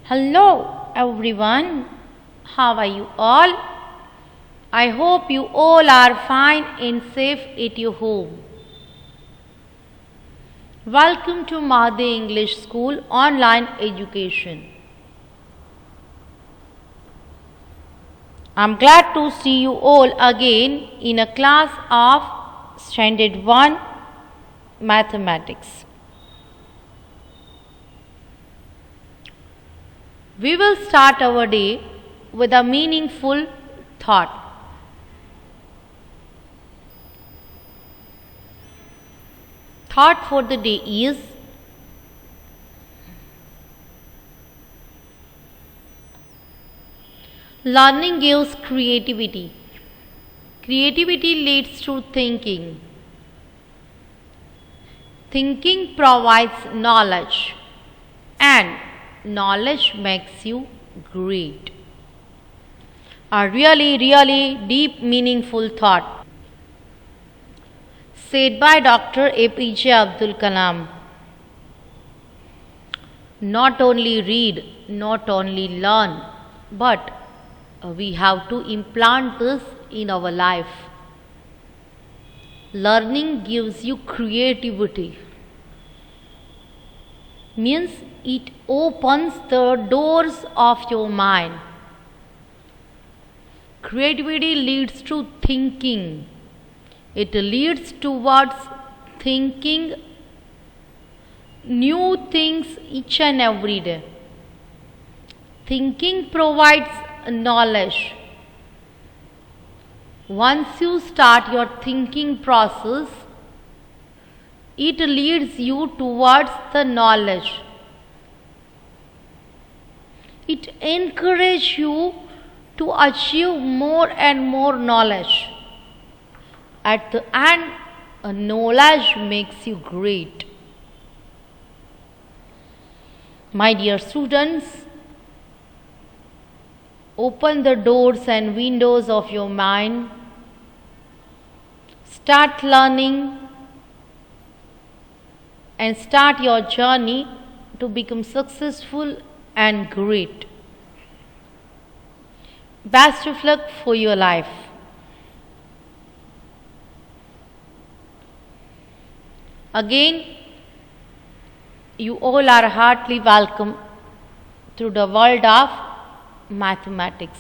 Hello everyone, how are you all? I hope you all are fine and safe at your home. Welcome to Madhe English School online education. I'm glad to see you all again in a class of Standard 1 Mathematics. We will start our day with a meaningful thought. Thought for the day is learning gives creativity. Creativity leads to thinking. Thinking provides knowledge, and knowledge makes you great. A really deep, meaningful thought said by Dr. APJ Abdul Kalam. Not only read, not only learn, but we have to implant this in our life. Learning gives you creativity. Means it opens the doors of your mind. Creativity leads to thinking. It leads towards thinking new things each and every day. Thinking provides knowledge. Once you start your thinking process, it leads you towards the knowledge. It encourages you to achieve more and more knowledge. At the end, knowledge makes you great. My dear students, open the doors and windows of your mind. Start learning and start your journey to become successful and great. Best of luck for your life. Again, you all are heartily welcome to the world of mathematics.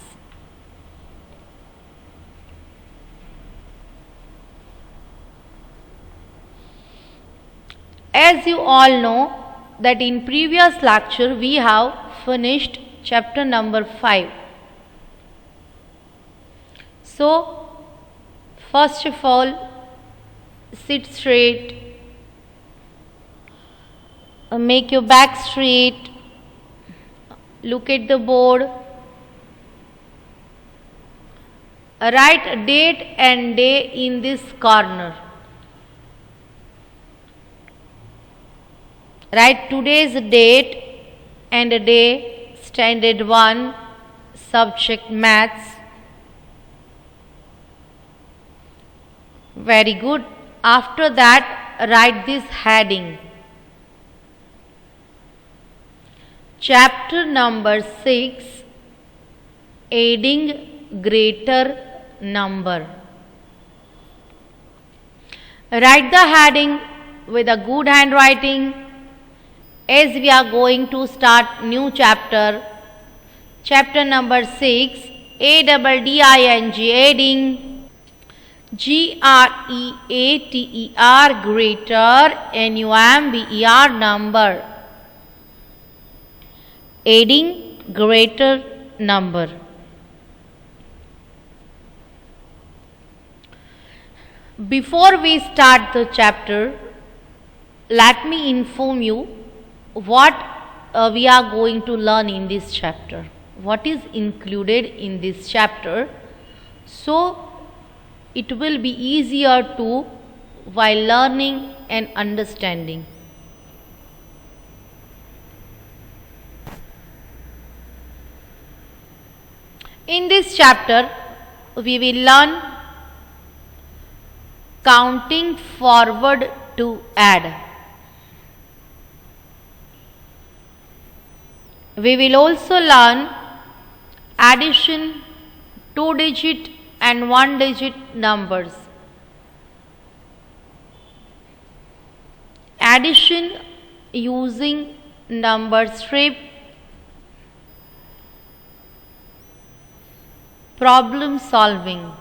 As you all know that in previous lecture we have finished chapter number 5. So, first of all, sit straight, make your back straight, look at the board, write date and day in this corner. Write today's date and day, standard 1, subject maths. Very good. After that, write this heading. Chapter number 6, adding greater number. Write the heading with a good handwriting, as we are going to start new chapter. Chapter number 6, ADDING, adding. GREATER, greater, NUMBER, number. Adding greater number. Before we start the chapter, let me inform you what we are going to learn in this chapter. What is included in this chapter, so it will be easier to while learning and understanding. In this chapter, we will learn counting forward to add. We will also learn addition, 2-digit and 1-digit numbers. Addition using number strip, problem solving.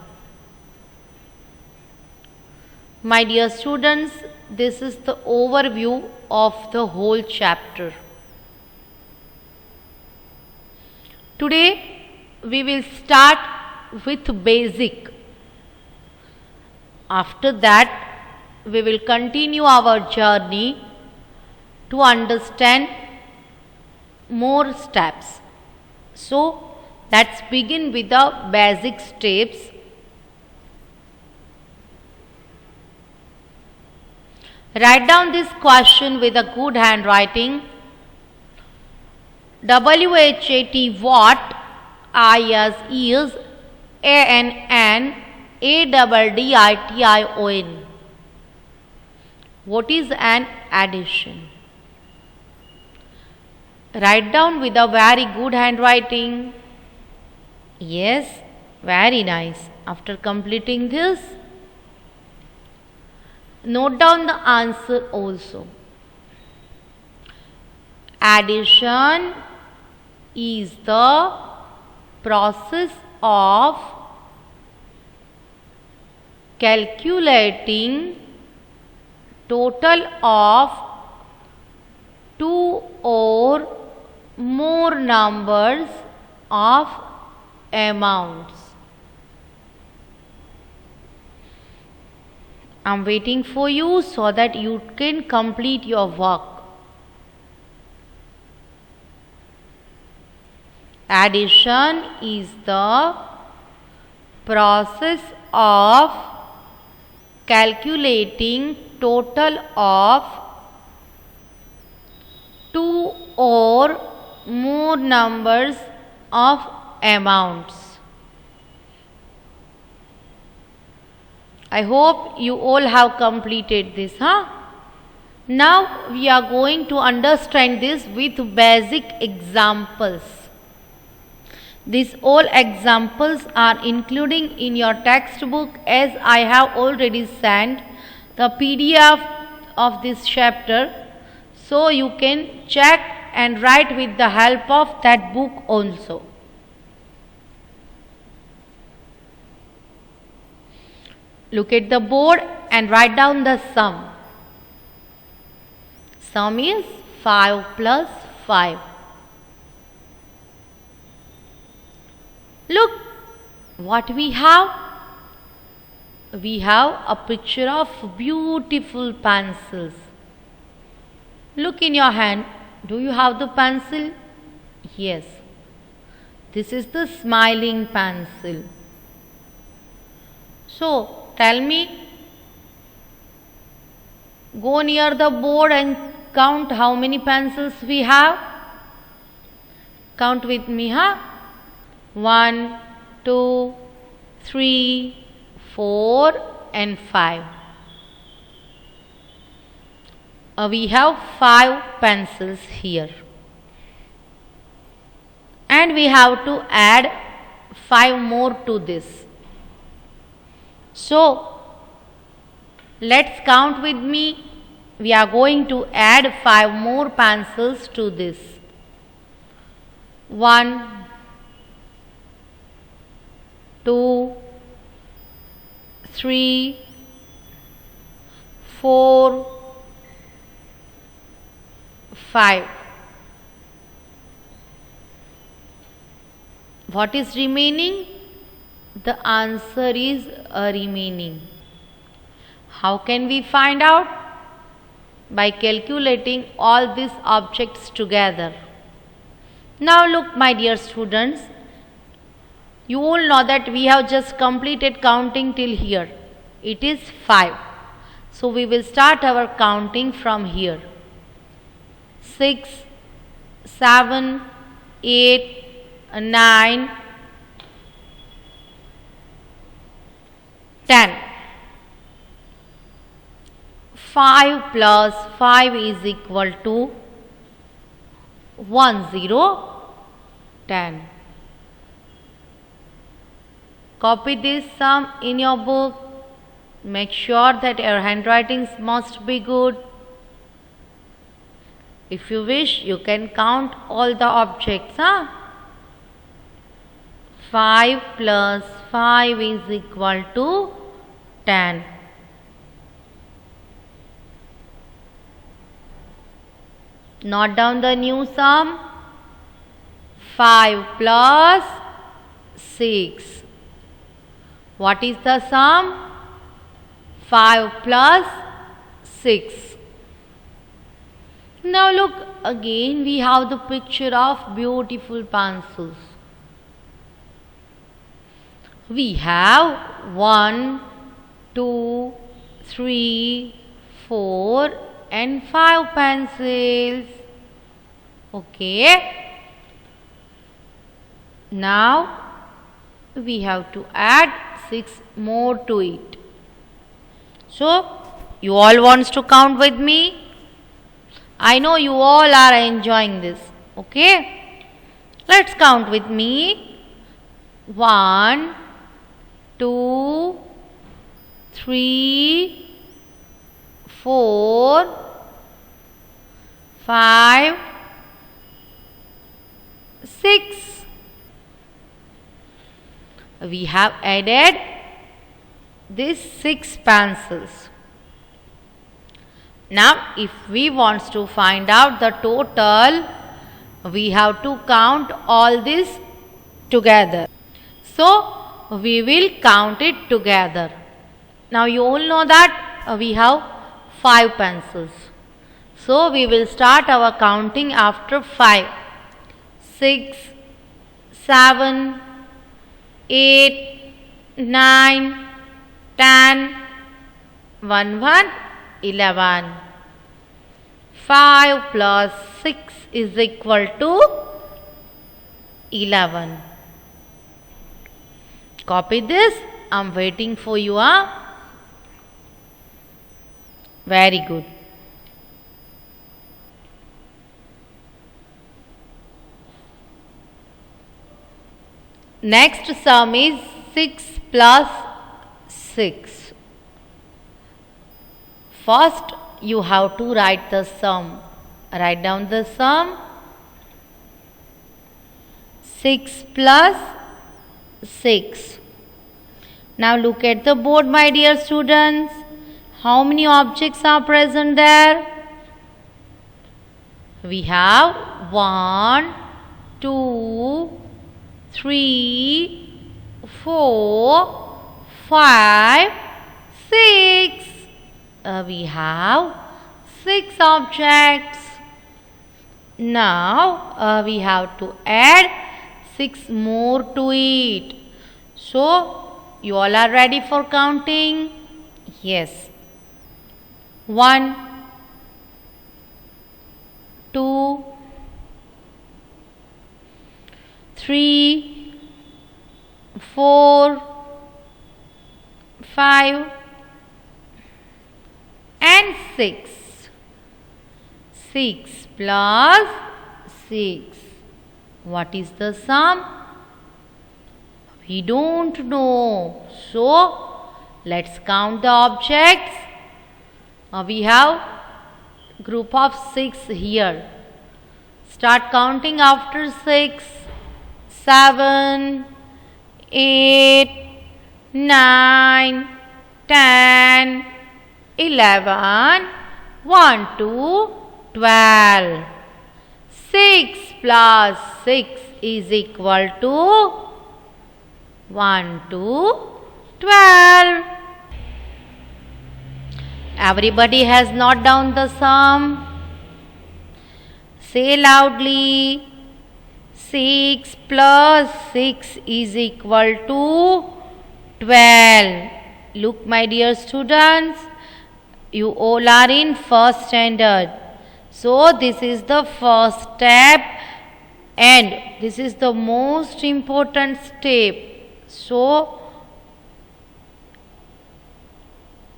My dear students, this is the overview of the whole chapter. Today we will start with basic. After that we will continue our journey to understand more steps. So let's begin with the basic steps. Write down this question with a good handwriting. WHAT what, IS is, ANN, ADDITION. What is an addition? Write down with a very good handwriting. Yes, very nice. After completing this, note down the answer also. Addition is the process of calculating total of two or more numbers of amounts. I am waiting for you so that you can complete your work. Addition is the process of calculating total of two or more numbers of amounts. I hope you all have completed this, Now we are going to understand this with basic examples. These all examples are including in your textbook, as I have already sent the PDF of this chapter, so you can check and write with the help of that book also. Look at the board and write down the sum. Sum is 5 plus 5. Look what we have. We have a picture of beautiful pencils. Look in your hand. Do you have the pencil? Yes. This is the smiling pencil. So, tell me, go near the board and count how many pencils we have. Count with me, 1, 2, 3, 4 and 5. We have 5 pencils here. And we have to add 5 more to this. So, let's count with me. We are going to add 5 more pencils to this. 1, 2, 3, 4, 5. What is remaining? The answer is remaining. How can we find out? By calculating all these objects together. Now look, my dear students, you all know that we have just completed counting till here. It is 5. So we will start our counting from here. 6, 7, 8, 9, 10. 5 plus 5 is equal to 10. 10. Copy this sum in your book. Make sure that your handwritings must be good. If you wish, you can count all the objects. 5 plus 5 is equal to 10. Note down the new sum. 5 plus 6. What is the sum? 5 plus 6. Now look, again we have the picture of beautiful pencils. We have 1, 2, 3, 4 and 5 pencils. Okay. Now we have to add 6 more to it. So you all wants to count with me? I know you all are enjoying this. Okay. Let's count with me. 1, 2, 3, 4, 5, 6. We have added these 6 pencils. Now if we want to find out the total, we have to count all this together. So we will count it together. Now you all know that we have 5 pencils. So we will start our counting after 5. 6, 7, 8, 9, 10, 1, 11. 5 plus 6 is equal to 11. Copy this. I'm waiting for you. Very good. Next sum is 6 plus 6. First you have to write the sum. Write down the sum. 6 plus 6. Now look at the board, my dear students. How many objects are present there? We have 1, 2, 3, 4, 5, 6. We have 6 objects. Now we have to add 6 more to it. So you all are ready for counting? Yes. 1, 2, 3, 4, 5 and 6. 6 plus 6. What is the sum? We don't know. So let's count the objects. We have group of 6 here. Start counting after 6. 7, 8, 9, 10, 11, 1 to 12. 6 plus 6 is equal to 1 to 12. Everybody has noted down the sum. Say loudly. 6 plus 6 is equal to 12. Look, my dear students, you all are in first standard. So this is the first step and this is the most important step. So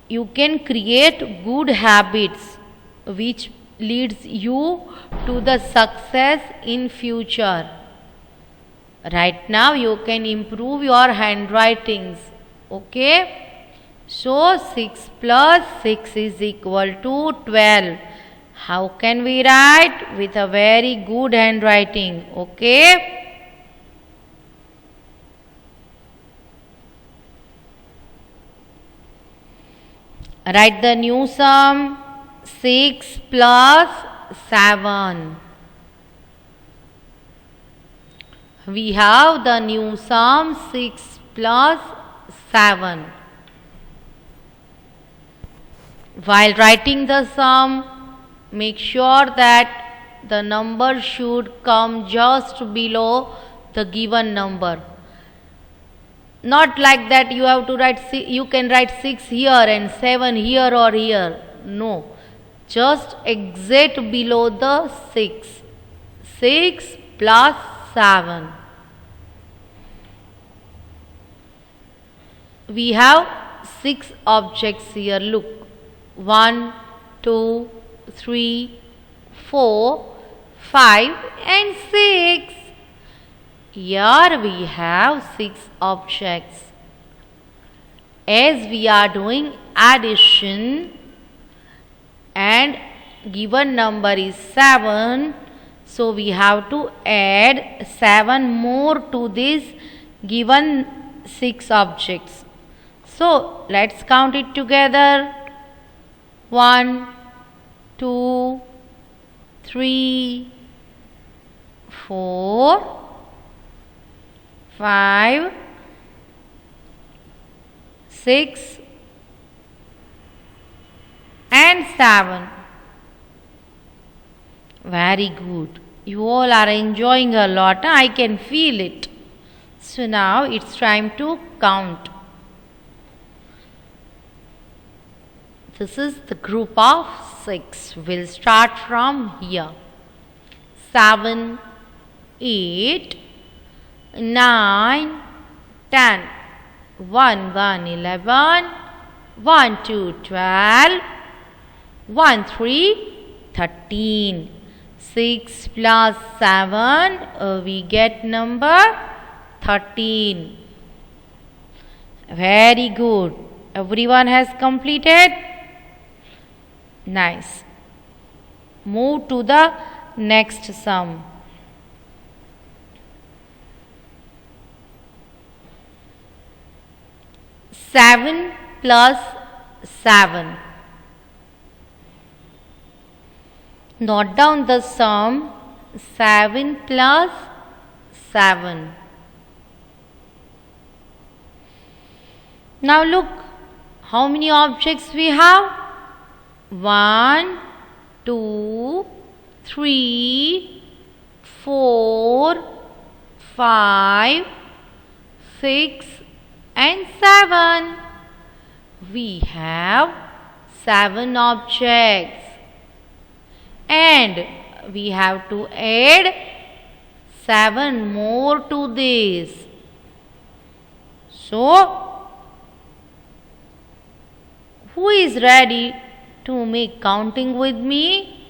you can create good habits which leads you to the success in future. Right now you can improve your handwritings. Okay. So 6 plus 6 is equal to 12. How can we write? With a very good handwriting. Okay. Write the new sum. 6 plus 7. We have the new sum 6 plus 7. While writing the sum, make sure that the number should come just below the given number. Not like that you have to write, you can write 6 here and 7 here or here. No, just exact below the 6. 6 plus 7. We have 6 objects here. Look, 1, 2, 3, 4, 5 and 6. Here we have 6 objects. As we are doing addition and given number is 7, so we have to add 7 more to this given 6 objects. So let's count it together. 1, 2, 3, 4, 5, 6 and 7. Very good. You all are enjoying a lot. I can feel it. So now it's time to count. This is the group of 6. We'll start from here. 7, 8, 9, 10, 1, 1, 11, 1, 2, 12, 1, 3, 13. 6 plus 7, we get number 13. Very good. Everyone has completed? Nice. Move to the next sum. 7 plus 7. Note down the sum 7 plus 7. Now look, how many objects we have? 1, 2, 3, 4, 5, 6 and 7. We have 7 objects. And we have to add 7 more to this. So, who is ready to make counting with me?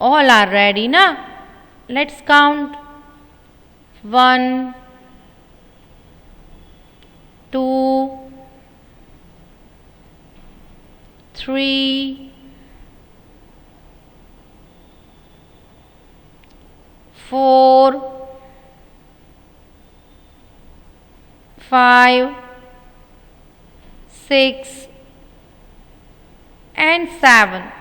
All are ready, na? Let's count. 1, 2, 3, 4, 5, 6 and 7.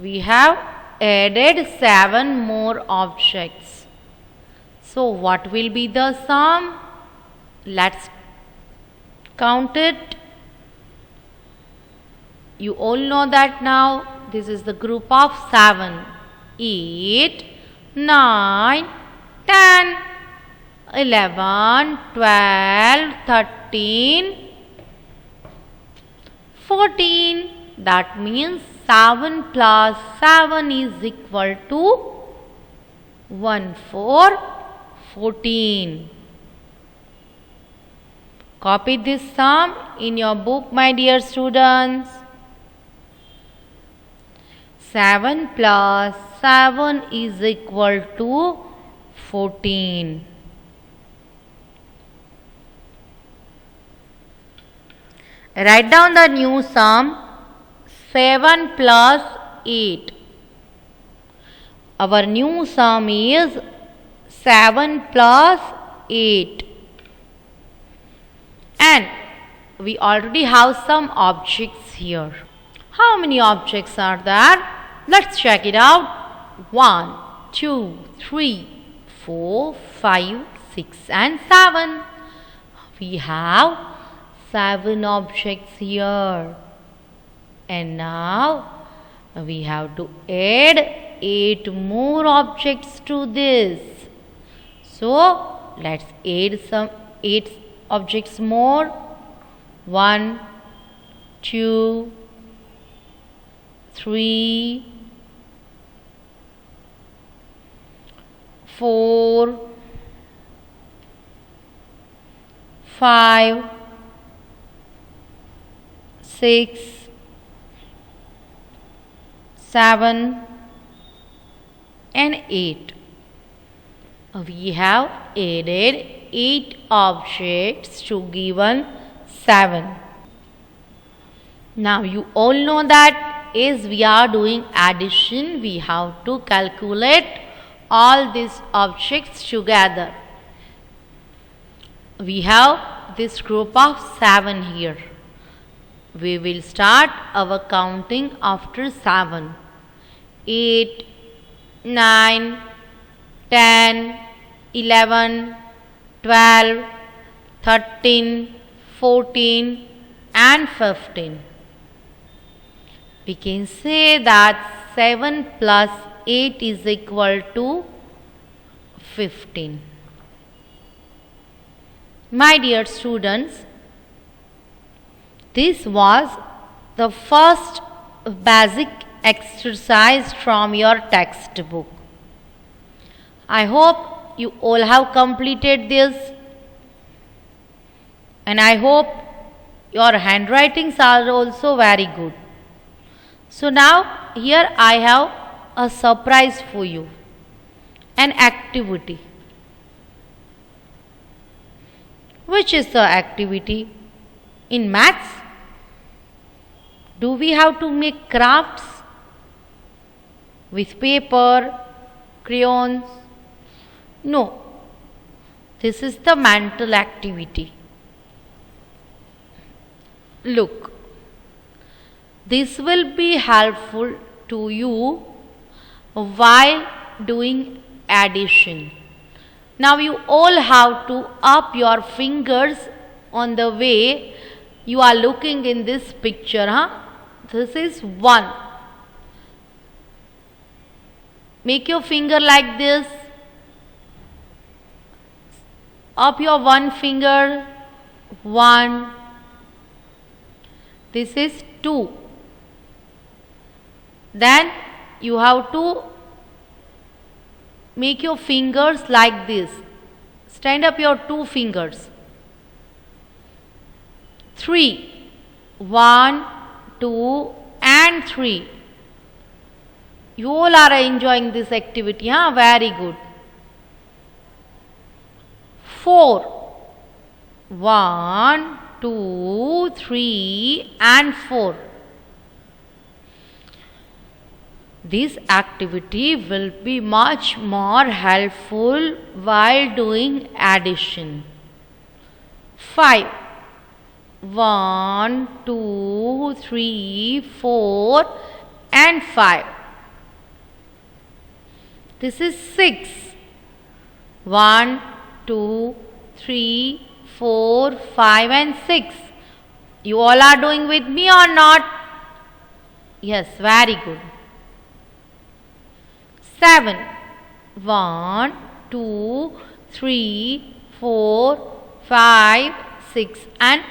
We have added 7 more objects. So what will be the sum? Let's count it. You all know that now. This is the group of 7. 8, 9, 10, 11, 12, 13, 14. That means 7 plus 7 is equal to 1, 4, 14. Copy this sum in your book, my dear students. 7 plus 7 is equal to 14. Write down the new sum 7 plus 8. Our new sum is 7 plus 8. And we already have some objects here. How many objects are there? Let's check it out. 1, 2, 3, 4, 5, 6 and 7. We have 7 objects here. And now we have to add 8 more objects to this. So let's add some 8 objects more. 1, 2, 3, 4, 5, 6, 7 and 8. We have added 8 objects to given 7. Now you all know that as we are doing addition, we have to calculate all these objects together. We have this group of 7 here. We will start our counting after 7. 8, 9, 10, 11, 12, 13, 14 and 15. We can say that 7 plus 8 is equal to 15. My dear students, this was the first basic exercise from your textbook. I hope you all have completed this, and I hope your handwritings are also very good. So now here I have a surprise for you, an activity. Which is the activity? In maths, do we have to make crafts with paper, crayons? No. This is the mental activity. Look, this will be helpful to you while doing addition. Now you all have to up your fingers on the way you are looking in this picture. This is 1. Make your finger like this. Up your one finger. 1. This is 2. Then you have to make your fingers like this. Stand up your 2 fingers. 3. 1, 2 and 3. You all are enjoying this activity, Very good. 4. 1, 2, 3 and 4. This activity will be much more helpful while doing addition. 5. 1, 2, 3, 4 and 5. This is 6. 1, 2, 3, 4, 5 and 6. You all are doing with me or not? Yes, very good. 7. 1, 2, 3, 4, 5, 6 and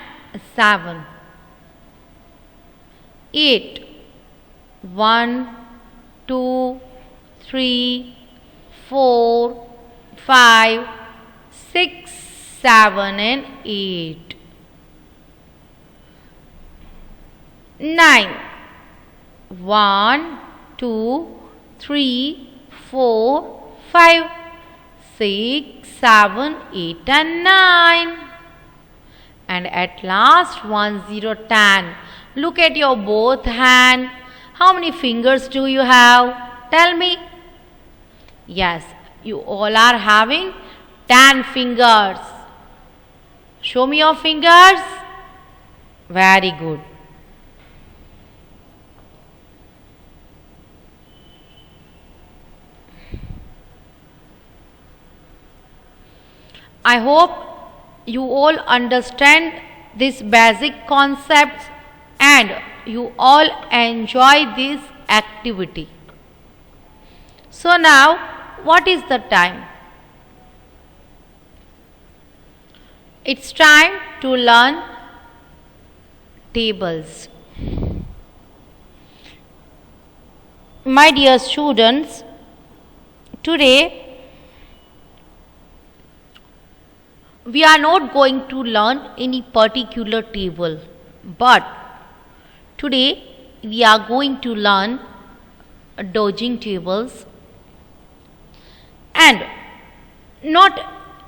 7. 8. 1, 2, 3, 4, 5, 6, 7 and 8. 9. 1, 2, 3, 4, 5, 6, 7, 8 and 9. And at last 1, 0, 10. Look at your both hand. How many fingers do you have? Tell me. Yes, you all are having 10 fingers. Show me your fingers. Very good. I hope you all understand these basic concepts and you all enjoy this activity. So now, what is the time? It's time to learn tables. My dear students, today we are not going to learn any particular table, but today we are going to learn dodging tables, and not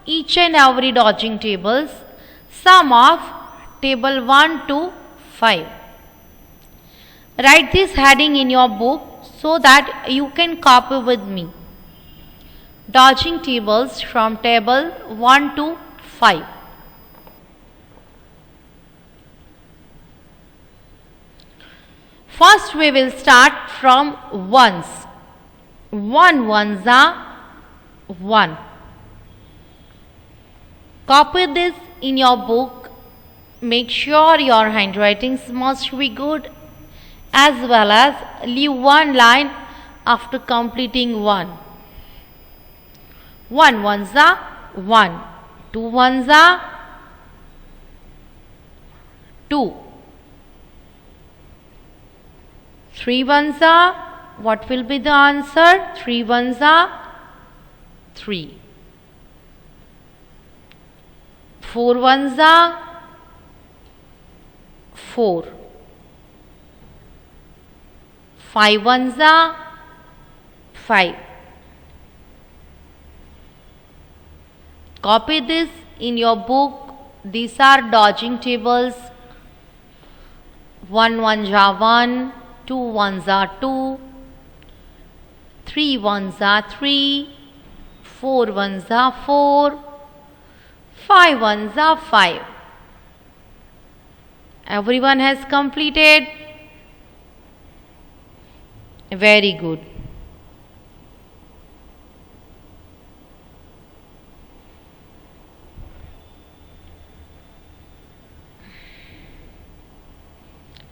each and every dodging tables, some of table 1 to 5. Write this heading in your book so that you can copy with me. Dodging tables from table 1 to 5. First we will start from ones. 1 ones are 1. Copy this in your book. Make sure your handwriting must be good, as well as leave one line after completing 1. 1 ones are 1. 2 ones are 2. 3 ones are, what will be the answer? 3 ones are 3. 4 ones are 4. 5 ones are 5. Copy this in your book. These are dodging tables. 1 ones are 1, 2 ones are 2, 3 ones are 3, 4 ones are 4, 5 ones are 5. Everyone has completed? Very good.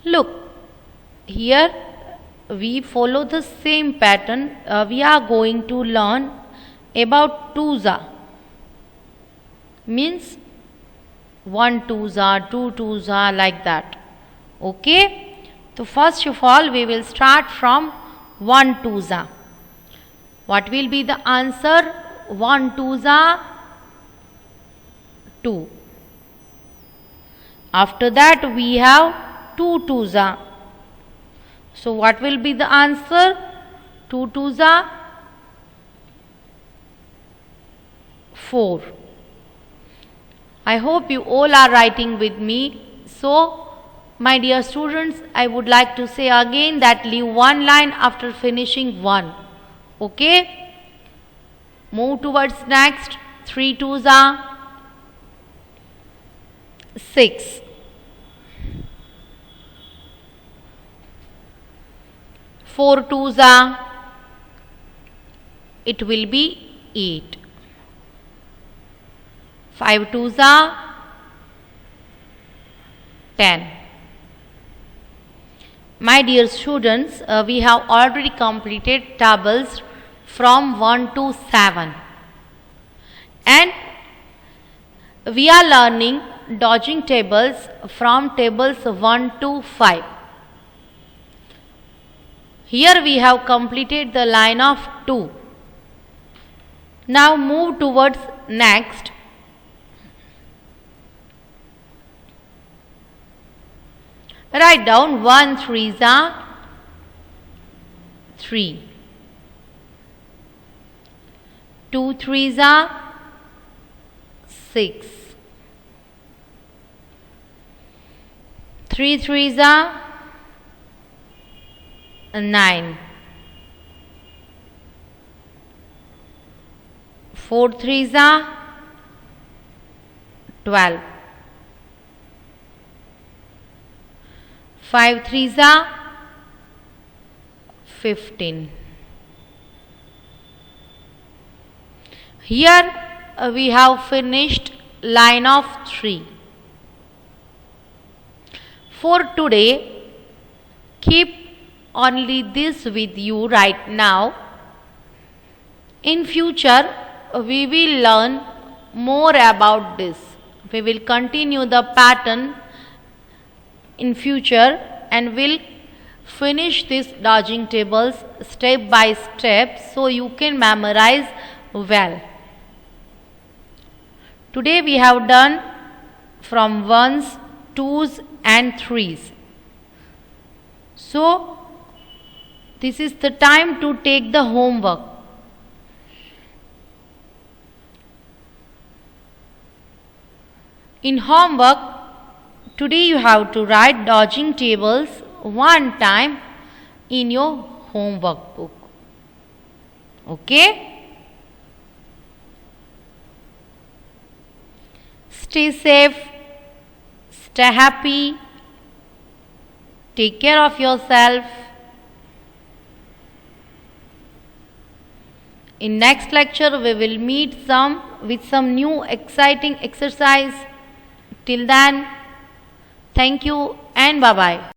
Look, here we follow the same pattern. We are going to learn about twos-a. Means 1 twos-a, 2 twos-a, like that. Okay? So first of all we will start from 1 twos-a. What will be the answer? 1 twos-a, 2. After that we have 2 twos-a. So what will be the answer? 2 twos-a, 4. I hope you all are writing with me. So my dear students, I would like to say again that leave one line after finishing 1. Okay? Move towards next. 3 twos-a, 6. 4 twos-a, it will be 8. 5 twos-a, 10. My dear students, we have already completed tables from 1 to 7. And we are learning dodging tables from tables 1 to 5. Here we have completed the line of 2. Now move towards next. Write down 1 threes-a, 3. 2 3s are 6. 3 3s are 9. 4 3s are 12. 5 3s are 15. Here we have finished line of 3. For today, keep only this with you right now. In future, we will learn more about this. We will continue the pattern in future and will finish these dodging tables step by step so you can memorize well. Today we have done from 1s, 2s and 3s. So this is the time to take the homework. In homework, today you have to write dodging tables one time in your homework book. Okay? Stay safe, stay happy, take care of yourself. In next lecture, we will meet with some new exciting exercise. Till then, thank you and bye-bye.